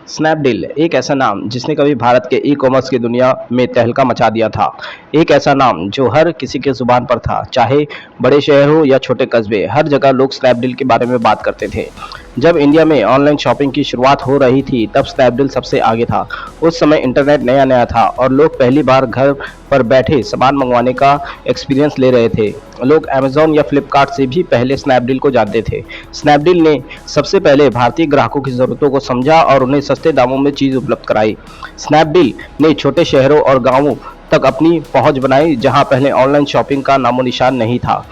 Snapdeal एक ऐसा नाम जिसने कभी भारत के ई कॉमर्स की दुनिया में तहलका मचा दिया था। एक ऐसा नाम जो हर किसी के जुबान पर था, चाहे बड़े शहर हो या छोटे कस्बे, हर जगह लोग स्नैपडील के बारे में बात करते थे। जब इंडिया में ऑनलाइन शॉपिंग की शुरुआत हो रही थी तब स्नैपडील सबसे आगे था। उस समय इंटरनेट नया नया था और लोग पहली बार घर पर बैठे सामान मंगवाने का एक्सपीरियंस ले रहे थे। लोग अमेज़न या फ्लिपकार्ट से भी पहले स्नैपडील को जानते थे। स्नैपडील ने सबसे पहले भारतीय ग्राहकों की ज़रूरतों को समझा और उन्हें सस्ते दामों में चीज़ उपलब्ध कराई। स्नैपडील ने छोटे शहरों और गांवों तक अपनी पहुंच बनाई, जहां पहले ऑनलाइन शॉपिंग का नामोनिशान नहीं था।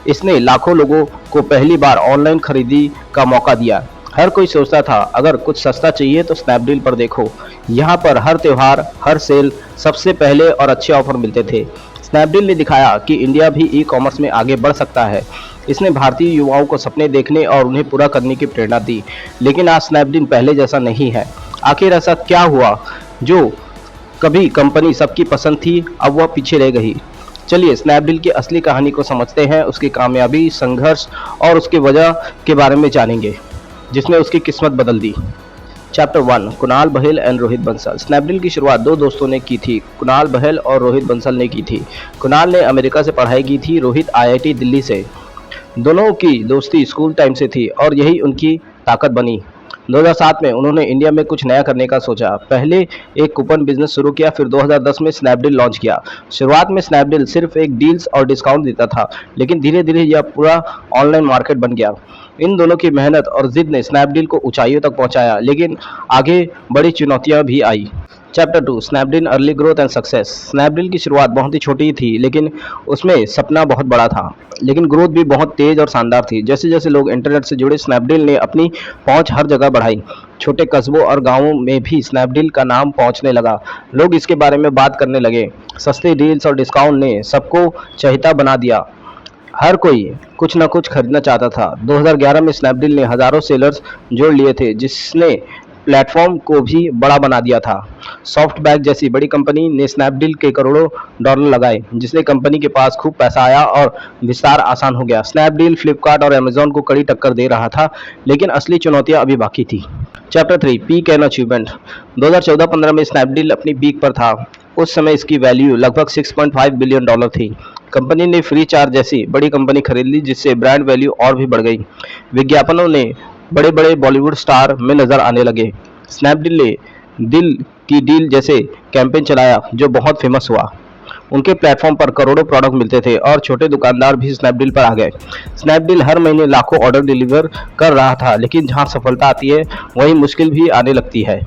इसने लाखों लोगों को पहली बार ऑनलाइन खरीदी का मौका दिया। हर कोई सोचता था अगर कुछ सस्ता चाहिए तो स्नैपडील पर देखो। यहाँ पर हर त्योहार, हर सेल सबसे पहले और अच्छे ऑफर मिलते थे। स्नैपडील ने दिखाया कि इंडिया भी ई कॉमर्स में आगे बढ़ सकता है। इसने भारतीय युवाओं को सपने देखने और उन्हें पूरा करने की प्रेरणा दी। लेकिन आज स्नैपडील पहले जैसा नहीं है। आखिर ऐसा क्या हुआ जो कभी कंपनी सबकी पसंद थी, अब वह पीछे रह गई? चलिए स्नैपडील की असली कहानी को समझते हैं, उसकी कामयाबी, संघर्ष और उसकी वजह के बारे में जानेंगे जिसने उसकी किस्मत बदल दी। Chapter 1, Kunal Bahl and Rohit Bansal. Snapdeal की शुरुआत दो दोस्तों ने की थी, कुणाल बहल और रोहित बंसल ने की थी। कुणाल ने अमेरिका से पढ़ाई की थी, रोहित आईआईटी दिल्ली से। दोनों की दोस्ती स्कूल टाइम से थी और यही उनकी ताकत बनी। 2007 में उन्होंने इंडिया में कुछ नया करने का सोचा। पहले एक कूपन बिजनेस शुरू किया, फिर 2010 में स्नैपडील लॉन्च किया। शुरुआत में स्नैपडील सिर्फ एक डील्स और डिस्काउंट देता था, लेकिन धीरे धीरे यह पूरा ऑनलाइन मार्केट बन गया। इन दोनों की मेहनत और जिद ने स्नैपडील को ऊंचाइयों तक पहुंचाया, लेकिन आगे बड़ी चुनौतियां भी आई। Chapter 2, Snapdeal early growth and success. Snapdeal की शुरुआत बहुत ही छोटी थी, लेकिन उसमें सपना बहुत बड़ा था। लेकिन ग्रोथ भी बहुत तेज और शानदार थी। जैसे जैसे लोग इंटरनेट से जुड़े, स्नैपडील ने अपनी पहुंच हर जगह बढ़ाई। छोटे कस्बों और गांवों में भी स्नैपडील का नाम पहुंचने लगा। लोग इसके बारे में बात करने लगे। सस्ते डील्स और डिस्काउंट ने सबको चाहता बना दिया। हर कोई कुछ न कुछ खरीदना चाहता था। 2011 में स्नैपडील ने हजारों सेलर्स जोड़ लिए थे, जिसने प्लेटफॉर्म को भी बड़ा बना दिया था। सॉफ्टबैंक जैसी बड़ी कंपनी ने स्नैपडील के करोड़ों डॉलर लगाए, जिससे कंपनी के पास खूब पैसा आया और विस्तार आसान हो गया। स्नैपडील फ्लिपकार्ट और अमेज़न को कड़ी टक्कर दे रहा था, लेकिन असली चुनौतियां अभी बाकी थी। Chapter 3, peak and achievement. 2014-15 में स्नैपडील अपनी पीक पर था। उस समय इसकी वैल्यू लगभग $6.5 बिलियन थी। कंपनी ने फ्री चार्ज जैसी बड़ी कंपनी खरीद ली, जिससे ब्रांड वैल्यू और भी बढ़ गई। विज्ञापनों ने बड़े बड़े बॉलीवुड स्टार में नजर आने लगे। स्नैपडील ने दिल की डील जैसे कैंपेन चलाया जो बहुत फेमस हुआ। उनके प्लेटफॉर्म पर करोड़ों प्रोडक्ट मिलते थे और छोटे दुकानदार भी स्नैपडील पर आ गए। स्नैपडील हर महीने लाखों ऑर्डर डिलीवर कर रहा था, लेकिन जहां सफलता आती है वहीं मुश्किल भी आने लगती है।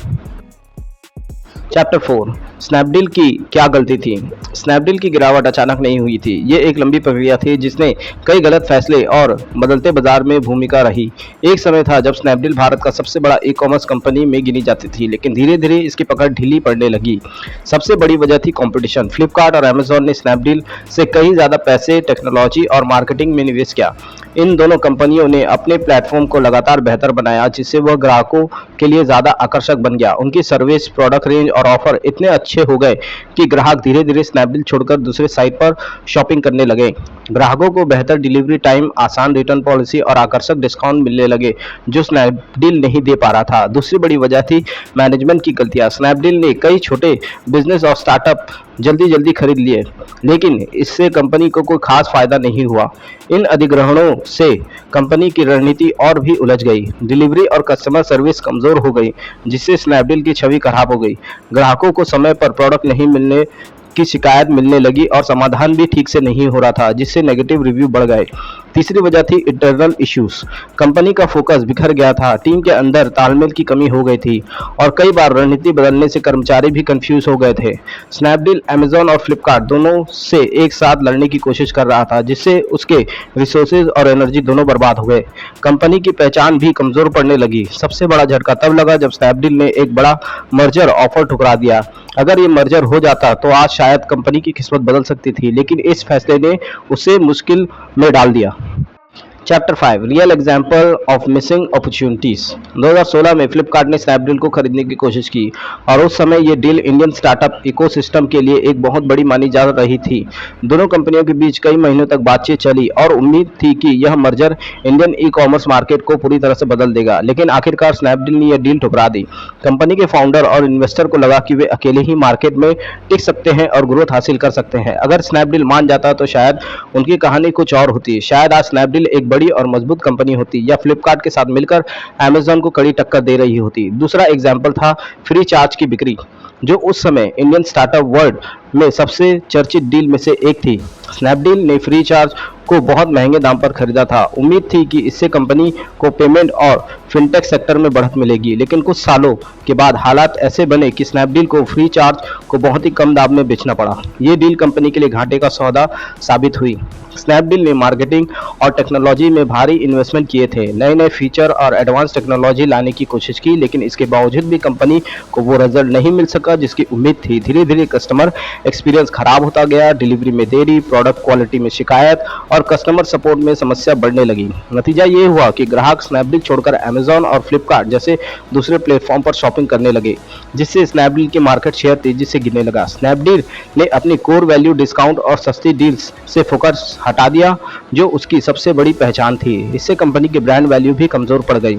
चैप्टर 4, स्नैपडील की क्या गलती थी? स्नैपडील की गिरावट अचानक नहीं हुई थी। ये एक लंबी प्रक्रिया थी जिसने कई गलत फैसले और बदलते बाजार में भूमिका रही। एक समय था जब स्नैपडील भारत का सबसे बड़ा ई कॉमर्स कंपनी में गिनी जाती थी, लेकिन धीरे धीरे इसकी पकड़ ढीली पड़ने लगी। सबसे बड़ी वजह थी कंपटीशन। फ्लिपकार्ट और अमेज़न ने स्नैपडील से कहीं ज़्यादा पैसे टेक्नोलॉजी और मार्केटिंग में निवेश किया। इन दोनों कंपनियों ने अपने प्लेटफॉर्म को लगातार बेहतर बनाया, जिससे वह ग्राहकों के लिए ज़्यादा आकर्षक बन गया। उनकी सर्विस, प्रोडक्ट रेंज और ऑफर इतने अच्छे हो गए कि ग्राहक धीरे धीरे स्नैपडील छोड़कर दूसरे साइट पर शॉपिंग करने लगे। ग्राहकों को बेहतर डिलीवरी टाइम, आसान रिटर्न पॉलिसी और आकर्षक डिस्काउंट मिलने लगे, जो स्नैपडील नहीं दे पा रहा था। दूसरी बड़ी वजह थी मैनेजमेंट की गलतियां। स्नैपडील ने कई छोटे बिजनेस और स्टार्टअप जल्दी जल्दी खरीद लिए, लेकिन इससे कंपनी को कोई खास फायदा नहीं हुआ। इन अधिग्रहणों से कंपनी की रणनीति और भी उलझ गई। डिलीवरी और कस्टमर सर्विस कमजोर हो गई, जिससे स्नैपडील की छवि खराब हो गई। ग्राहकों को समय पर प्रोडक्ट नहीं मिलने की शिकायत मिलने लगी और समाधान भी ठीक से नहीं हो रहा था, जिससे नेगेटिव रिव्यू बढ़ गए। तीसरी वजह थी इंटरनल इश्यूज। कंपनी का फोकस बिखर गया था, टीम के अंदर तालमेल की कमी हो गई थी और कई बार रणनीति बदलने से कर्मचारी भी कंफ्यूज हो गए थे। स्नैपडील अमेज़न और फ्लिपकार्ट दोनों से एक साथ लड़ने की कोशिश कर रहा था, जिससे उसके रिसोर्सेज और एनर्जी दोनों बर्बाद हो गए। कंपनी की पहचान भी कमजोर पड़ने लगी। सबसे बड़ा झटका तब लगा जब स्नैपडील ने एक बड़ा मर्जर ऑफर ठुकरा दिया। अगर ये मर्जर हो जाता तो आज शायद कंपनी की किस्मत बदल सकती थी, लेकिन इस फैसले ने उसे मुश्किल में डाल दिया। Chapter 5 real example of missing opportunities. 2016 में फ्लिपकार्ट ने स्नैपडील को खरीदने की कोशिश की और उस समय ये डील इंडियन स्टार्टअप इकोसिस्टम के लिए एक बहुत बड़ी मानी जा रही थी। दोनों कंपनियों के बीच कई महीनों तक बातचीत चली और उम्मीद थी कि यह merger Indian e commerce market को पूरी तरह से बदल देगा, लेकिन आखिरकार स्नैपडील ने यह डील ठुकरा दी। कंपनी के फाउंडर और इन्वेस्टर को लगा कि वे अकेले ही मार्केट में टिक सकते हैं और ग्रोथ हासिल कर सकते हैं। अगर स्नैपडील मान जाता तो शायद उनकी कहानी कुछ और होती। शायद आज स्नैपडील एक बड़ी और मजबूत कंपनी होती या फ्लिपकार्ट के साथ मिलकर अमेज़न को कड़ी टक्कर दे रही होती। दूसरा एग्जाम्पल था फ्री चार्ज की बिक्री, जो उस समय इंडियन स्टार्टअप वर्ल्ड में सबसे चर्चित डील में से एक थी। स्नैपडील ने फ्री चार्ज को बहुत महंगे दाम पर खरीदा था। उम्मीद थी कि इससे कंपनी को पेमेंट और फिनटेक सेक्टर में बढ़त मिलेगी, लेकिन कुछ सालों के बाद हालात ऐसे बने कि स्नैपडील को फ्री चार्ज को बहुत ही कम दाम में बेचना पड़ा। ये डील कंपनी के लिए घाटे का सौदा साबित हुई। स्नैपडील ने मार्केटिंग और टेक्नोलॉजी में भारी इन्वेस्टमेंट किए थे, नए नए फीचर और एडवांस टेक्नोलॉजी लाने की कोशिश की, लेकिन इसके बावजूद भी कंपनी को वो रिजल्ट नहीं मिल सका जिसकी उम्मीद थी। धीरे धीरे कस्टमर एक्सपीरियंस खराब होता गया, डिलीवरी में देरी, प्रोडक्ट क्वालिटी में शिकायत और कस्टमर सपोर्ट में समस्या बढ़ने लगी। नतीजा ये हुआ कि ग्राहक स्नैपडील छोड़कर अमेज़न और फ्लिपकार्ट जैसे दूसरे प्लेटफॉर्म पर शॉपिंग करने लगे, जिससे स्नैपडील के मार्केट शेयर तेजी से गिरने लगा। स्नैपडील ने अपनी कोर वैल्यू डिस्काउंट और सस्ती डील्स से फोकस हटा दिया, जो उसकी सबसे बड़ी पहचान थी। इससे कंपनी की ब्रांड वैल्यू भी कमजोर पड़ गई।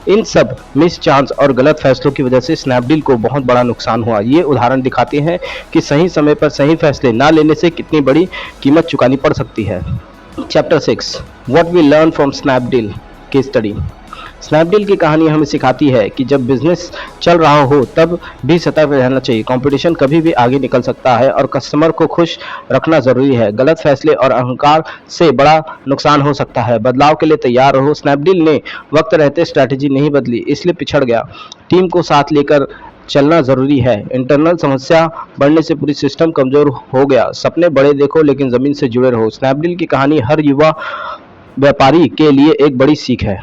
इन सब मिस चांस और गलत फैसलों की वजह से स्नैपडील को बहुत बड़ा नुकसान हुआ। ये उदाहरण दिखाते हैं कि सही समय पर सही फैसले ना लेने से कितनी बड़ी कीमत चुकानी पड़ सकती है। Chapter 6 what we learn from Snapdeal case study. Snapdeal की कहानी हमें सिखाती है कि जब बिजनेस चल रहा हो तब भी सतर्क रहना चाहिए। कंपटीशन कभी भी आगे निकल सकता है और कस्टमर को खुश रखना जरूरी है। गलत फैसले और अहंकार से बड़ा नुकसान हो सकता है। बदलाव के लिए तैयार रहो। स्नैपडील ने वक्त रहते स्ट्रैटेजी नहीं बदली, इसलिए पिछड़ गया। टीम को साथ लेकर चलना जरूरी है। इंटरनल समस्या बढ़ने से पूरी सिस्टम कमजोर हो गया। सपने बड़े देखो लेकिन जमीन से जुड़े रहो। स्नैपडील की कहानी हर युवा व्यापारी के लिए एक बड़ी सीख है।